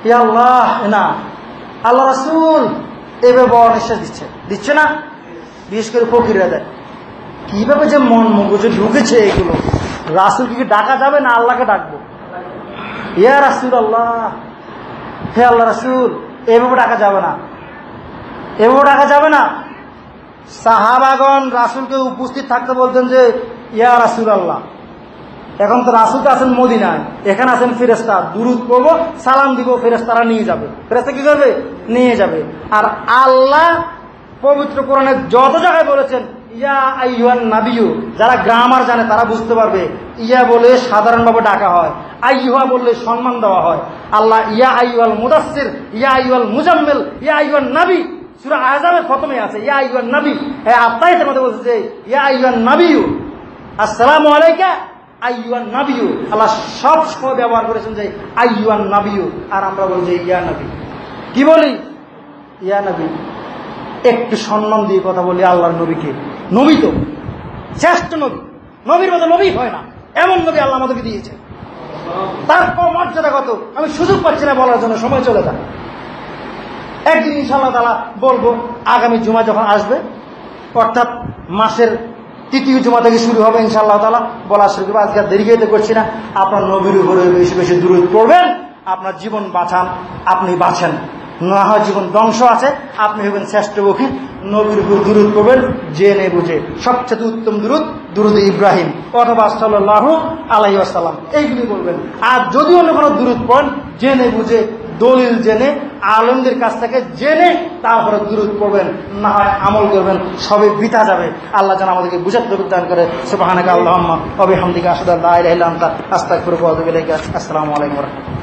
ইয়া আল্লাহ, না আল্লাহ রাসূল, এভাবে বড় নিঃশ্বাস দিচ্ছে না? বিশেষ করে ফকিররা দেয়। কিভাবে যে মন মগজে ঢুকেছে এগুলো। রাসূলকে কি ডাকা যাবে না আল্লাহকে ডাকবো? ইয়া রাসূলুল্লাহ, হে আল্লাহ রাসূল, এভাবে ডাকা যাবে না, এভাবে ডাকা যাবে না। সাহাবাগণ রাসূলকে উপস্থিত থাকতে বলতেন যে ইয়া রাসূলুল্লাহ। এখন তো রাসূল তো আছেন মদিনায়, এখানে আছেন ফেরেশতা, দুরূদ পড়বো, সালাম দিব, ফেরেশতারা নিয়ে যাবে। ফেরেশতা কি করবে? নিয়ে যাবে। আর আল্লাহ পবিত্র কোরআনে যত জায়গায় বলেছেন ইয়া আইয়ুহান নাবিয়্যু, যারা গ্রামার জানে তারা বুঝতে পারবে, ইয়া বলে সাধারণভাবে ডাকা হয়, আইয়ুহা বললে সম্মান দেওয়া হয়। আল্লাহ ইয়া আইয়ুহাল মুদাসসির, ইয়া আইয়ুহাল মুজাম্মিল, ইয়া আইয়ুহান নবী, সূরা আহজাবের প্রথমে আছে ইয়া আইয়ুহান নবী। এই আয়াতের মধ্যে বলছে যে ইয়া আইয়ুহান নাবিয়্যু, আসসালামু আলাইকা আইয়ুহান নাবিয়্যু। আল্লাহ সব সময় ব্যবহার করেছেন যে আইয়ুহান নাবিয়্যু, আর আমরা বলি যে ইয়া নবী। কি বলি? ইয়া নবী। একটু সম্মান দিয়ে কথা বলি আল্লাহর নবীকে। নবী তো শ্রেষ্ঠ নবী, নবীর মতো নবী হয় না, এমন নবী আল্লাহ আমাদেরকে দিয়েছে। তারপর মর্যাদা কত আমি সুযোগ পাচ্ছি না বলার জন্য, সময় চলে যায়। একদিন ইনশাআল্লাহ তাআলা বলবো, আগামী জুমা যখন আসবে, অর্থাৎ মাসের তৃতীয় জুমা থেকে শুরু হবে ইনশাআল্লাহ তাআলা, বলা শুরু করবো। আজকে দেরি হইতে করছি না। আপনার নবীর উপরে বেশি বেশি দুরূদ পড়বেন, আপনার জীবন বাঁচান, আপনি বাঁচেন। না হয় জীবন ধ্বংস আছে, আপনি হবেন শ্রেষ্ঠ বকিল। নবীর উপর দুরূদ পড়বেন জেনে বুঝে। সবচেয়ে উত্তম দুরূদ দুরূদ ইব্রাহিম অথবা সাল্লাল্লাহু আলাইহি ওয়াসাল্লাম, এইগুলি বলবেন। আর যদি অন্য কোনো দুরূদ পড়েন জেনে বুঝে দলিল জেনে আলেমদের কাছ থেকে জেনে তারপরে দুরূদ পড়বেন, না হয় আমল করবেন, সবে বৃথা যাবে। আল্লাহ যেন আমাদেরকে বুঝার তৌফিক দান করে। সুবহানাকা আল্লাহুম্মা ওয়া বিহামদিকা আশহাদু আল্লা ইলাহা ইল্লা আনতা আস্তাগফিরুকা ওয়া আতুবু ইলাইক। আসসালামু আলাইকুম ওয়া রাহমাতুল্লাহ।